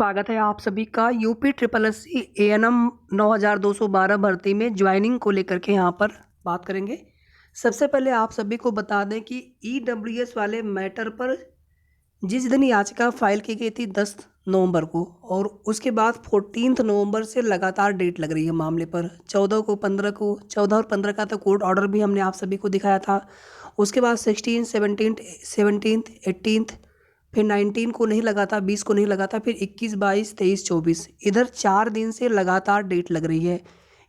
स्वागत है आप सभी का UP triple S C ANM 9212 भर्ती में ज्वाइनिंग को लेकर के यहाँ पर बात करेंगे। सबसे पहले आप सभी को बता दें कि ईडब्ल्यूएस वाले मैटर पर जिस दिन याचिका फाइल की गई थी 10 नवंबर को, और उसके बाद 14 नवंबर से लगातार डेट लग रही है मामले पर। 14 को, 15 को, 14 और 15 का तो कोर्ट ऑर्डर भी हमने आप सभी को दिखाया था। उसके बाद 16, 17, 18, फिर 19 को नहीं लगा था, 20 को नहीं लगा था, फिर 21, 22, 23, 24, इधर 4 दिन से लगातार डेट लग रही है।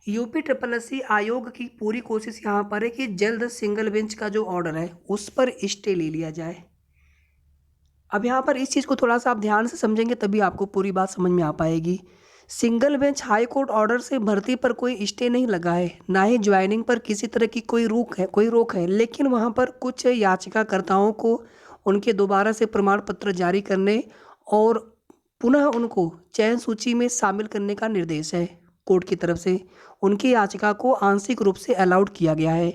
यूपी ट्रिपल एस सी आयोग की पूरी कोशिश यहाँ पर है कि जल्द सिंगल बेंच का जो ऑर्डर है उस पर स्टे ले लिया जाए। अब यहाँ पर इस चीज़ को थोड़ा सा आप ध्यान से समझेंगे तभी आपको पूरी बात समझ में आ पाएगी। Single bench high court order से भर्ती पर कोई स्टे नहीं लगा है, ना ही ज्वाइनिंग पर किसी तरह की कोई रोक है, लेकिन वहाँ पर कुछ याचिकाकर्ताओं को उनके दोबारा से प्रमाण पत्र जारी करने और पुनः उनको चयन सूची में शामिल करने का निर्देश है कोर्ट की तरफ से। उनकी याचिका को आंशिक रूप से अलाउड किया गया है।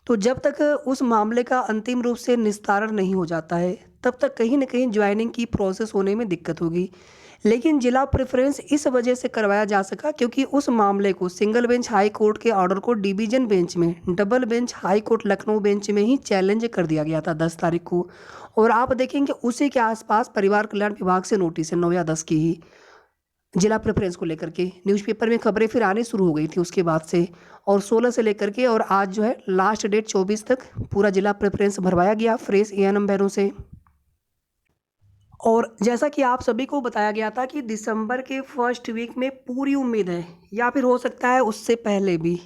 तो जब तक उस मामले का अंतिम रूप से निस्तारण नहीं हो जाता है तब तक कहीं ना कहीं ज्वाइनिंग की प्रोसेस होने में दिक्कत होगी। लेकिन जिला प्रेफरेंस इस वजह से करवाया जा सका क्योंकि उस मामले को सिंगल बेंच हाई कोर्ट के ऑर्डर को डिवीजन बेंच में, double bench high court Lucknow bench में ही चैलेंज कर दिया गया था 10 तारीख को। और आप देखेंगे उसी के आसपास परिवार कल्याण विभाग से नोटिस है 9 या 10 की ही जिला प्रेफरेंस को लेकर के न्यूज़पेपर में खबरें फिर आने शुरू हो गई थी उसके बाद से। और 16 से लेकर के और आज जो है लास्ट डेट 24 तक पूरा जिला प्रेफरेंस भरवाया गया फ्रेश एएनएम बैरों से। और जैसा कि आप सभी को बताया गया था कि दिसंबर के फर्स्ट वीक में पूरी उम्मीद है, या फिर हो सकता है उससे पहले भी,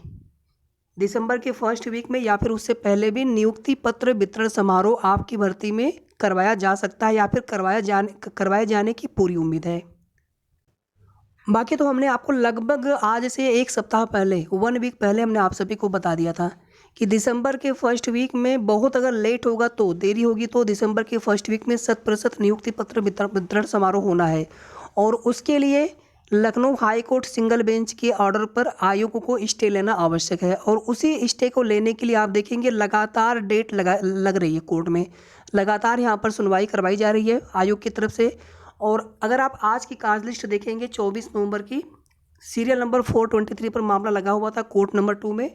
दिसंबर के फर्स्ट वीक में या फिर उससे पहले भी नियुक्ति पत्र वितरण समारोह आपकी भर्ती में करवाया जा सकता है या फिर करवाए जाने की पूरी उम्मीद है। बाकी तो हमने आपको लगभग आज से एक सप्ताह पहले, 1 वीक पहले हमने आप सभी को बता दिया था कि दिसंबर के फर्स्ट वीक में, बहुत अगर लेट होगा तो, देरी होगी तो दिसंबर के फर्स्ट वीक में 100% नियुक्ति पत्र वितरण समारोह होना है। और उसके लिए Lucknow high court single bench के ऑर्डर पर आयोग को स्टे लेना आवश्यक है। और उसी स्टे को लेने के लिए आप देखेंगे लगातार डेट लग रही है कोर्ट में, लगातार यहाँ पर सुनवाई करवाई जा रही है आयोग की तरफ से। और अगर आप आज की कार्य लिस्ट देखेंगे 24 नवंबर की, सीरियल नंबर 423 पर मामला लगा हुआ था कोर्ट नंबर 2 में।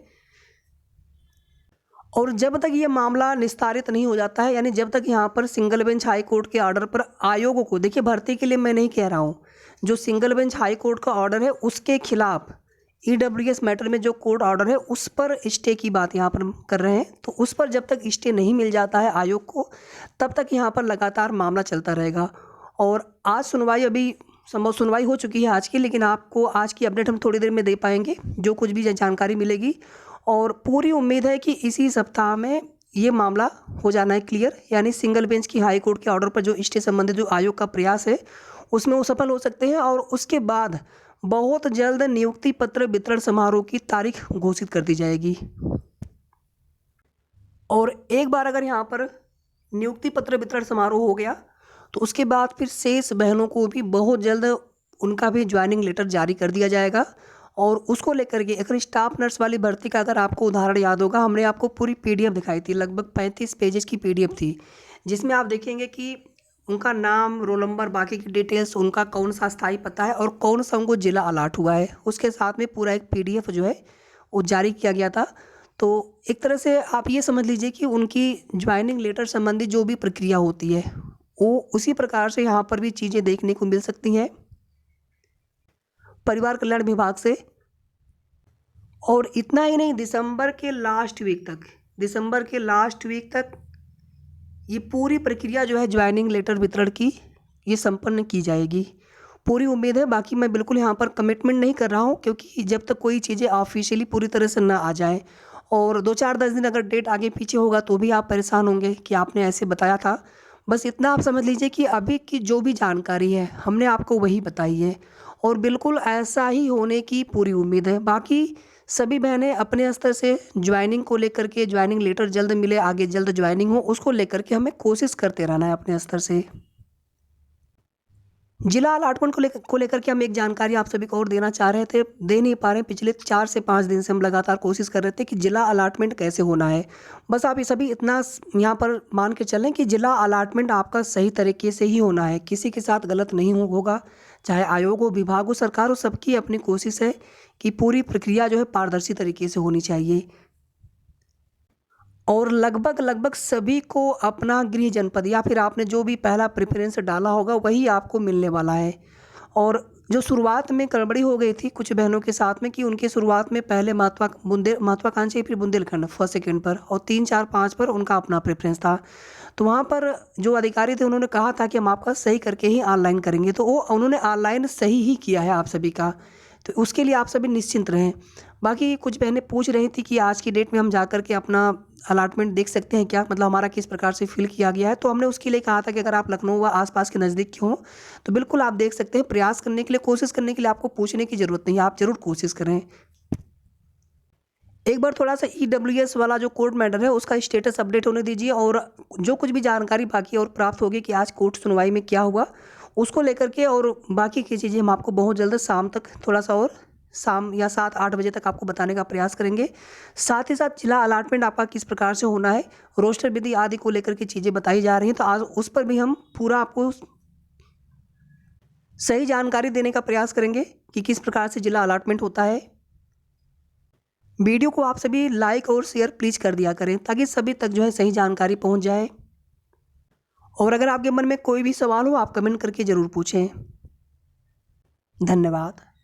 और जब तक ये मामला निस्तारित नहीं हो जाता है, यानी जब तक यहाँ पर सिंगल बेंच हाई कोर्ट के ऑर्डर पर आयोग को, देखिए भर्ती के लिए मैं नहीं कह रहा हूँ, जो सिंगल बेंच हाई कोर्ट का ऑर्डर है उसके खिलाफ ईडब्ल्यूएस मैटर में जो कोर्ट ऑर्डर है उस पर स्टे की बात यहाँ पर कर रहे हैं। तो उस पर जब तक स्टे नहीं मिल जाता है आयोग को तब तक यहाँ पर लगातार मामला चलता रहेगा। और आज सुनवाई, अभी संभव सुनवाई हो चुकी है आज की, लेकिन आपको आज की अपडेट हम थोड़ी देर में दे पाएंगे जो कुछ भी जानकारी मिलेगी। और पूरी उम्मीद है कि इसी सप्ताह में ये मामला हो जाना है क्लियर, यानी सिंगल बेंच की हाई कोर्ट के ऑर्डर पर जो स्टे संबंधित जो आयोग का प्रयास है उसमें वो सफल हो सकते हैं। और उसके बाद बहुत जल्द नियुक्ति पत्र वितरण समारोह की तारीख घोषित कर दी जाएगी। और एक बार अगर यहाँ पर नियुक्ति पत्र वितरण समारोह हो गया तो उसके बाद फिर शेष बहनों को भी बहुत जल्द उनका भी ज्वाइनिंग लेटर जारी कर दिया जाएगा। और उसको लेकर के अगर स्टाफ नर्स वाली भर्ती का अगर आपको उदाहरण याद होगा, हमने आपको पूरी पीडीएफ दिखाई थी, लगभग 35 पेजेस की पीडीएफ थी, जिसमें आप देखेंगे कि उनका नाम, रोल नंबर, बाकी की डिटेल्स, उनका कौन सा स्थायी पता है और कौन सा उनको जिला अलाट हुआ है, उसके साथ में पूरा एक पीडीएफ जो है वो जारी किया गया था। तो एक तरह से आप ये समझ लीजिए कि उनकी ज्वाइनिंग लेटर संबंधी जो भी प्रक्रिया होती है वो उसी प्रकार से यहाँ पर भी चीज़ें देखने को मिल सकती हैं परिवार कल्याण विभाग से। और इतना ही नहीं, दिसंबर के लास्ट वीक तक ये पूरी प्रक्रिया जो है ज्वाइनिंग लेटर वितरण की ये संपन्न की जाएगी, पूरी उम्मीद है। बाकी मैं बिल्कुल यहाँ पर कमिटमेंट नहीं कर रहा हूँ क्योंकि जब तक कोई चीज़ें ऑफिशियली पूरी तरह से ना आ जाए, और 2-4-10 दिन अगर डेट आगे पीछे होगा तो भी आप परेशान होंगे कि आपने ऐसे बताया था। बस इतना आप समझ लीजिए कि अभी की जो भी जानकारी है हमने आपको वही बताई है और बिल्कुल ऐसा ही होने की पूरी उम्मीद है। बाकी सभी बहनें अपने स्तर से ज्वाइनिंग को लेकर के, ज्वाइनिंग लेटर जल्द मिले, आगे जल्द ज्वाइनिंग हो, उसको लेकर के हमें कोशिश करते रहना है अपने स्तर से। जिला अलॉटमेंट को लेकर के हम एक जानकारी आप सभी को और देना चाह रहे थे, दे नहीं पा रहे हैं। पिछले 4 से 5 दिन से हम लगातार कोशिश कर रहे थे कि जिला अलॉटमेंट कैसे होना है। बस आप ये सभी इतना यहाँ पर मान के चलें कि जिला अलॉटमेंट आपका सही तरीके से ही होना है, किसी के साथ गलत नहीं होगा। चाहे आयोग हो, विभाग हो, सरकार हो, सबकी अपनी कोशिश है कि पूरी प्रक्रिया जो है पारदर्शी तरीके से होनी चाहिए। और लगभग सभी को अपना गृह जनपद या फिर आपने जो भी पहला प्रेफ़रेंस डाला होगा वही आपको मिलने वाला है। और जो शुरुआत में गड़बड़ी हो गई थी कुछ बहनों के साथ में कि उनकी शुरुआत में पहले महत्वाकांक्षी फिर बुंदेलखंड फर्स्ट सेकंड पर और 3, 4, 5 पर उनका अपना प्रेफ़रेंस था। तो वहाँ पर जो अधिकारी थे उन्होंने कहा था कि हम आपका सही करके ही ऑनलाइन करेंगे, तो वो उन्होंने ऑनलाइन सही ही किया है आप सभी का। तो उसके लिए आप सभी निश्चिंत रहें। बाकी कुछ बहनें पूछ रही थी कि आज की डेट में हम जाकर के अपना अलॉटमेंट देख सकते हैं क्या? मतलब हमारा किस प्रकार से फ़िल किया गया है? तो हमने उसके लिए कहा था कि अगर आप लखनऊ व आस-पास के नज़दीक के हों, तो बिल्कुल आप देख सकते हैं। प्रयास करने के लिए, कोशिश करने के लिए आपको पूछने की ज़रूरत नहीं है, आप ज़रूर कोशिश करें। एक बार थोड़ा-सा ईडब्ल्यूएस वाला जो कोर्ट मैटर है उसका स्टेटस अपडेट होने दीजिए और जो कुछ भी जानकारी बाकी और प्राप्त होगी कि आज कोर्ट सुनवाई में क्या हुआ, उसको लेकर के और बाकी की चीज़ें हम आपको बहुत जल्द शाम तक थोड़ा-सा और शाम या 7-8 बजे तक आपको बताने का प्रयास करेंगे। साथ ही साथ जिला अलॉटमेंट आपका किस प्रकार से होना है, रोस्टर विधि आदि को लेकर के चीज़ें बताई जा रही हैं, तो आज उस पर भी हम पूरा आपको सही जानकारी देने का प्रयास करेंगे कि किस प्रकार से जिला अलॉटमेंट होता है। वीडियो को आप सभी लाइक और शेयर प्लीज़ कर दिया करें ताकि सभी तक जो है सही जानकारी पहुंच जाए। और अगर आपके मन में कोई भी सवाल हो आप कमेंट करके ज़रूर पूछें। धन्यवाद।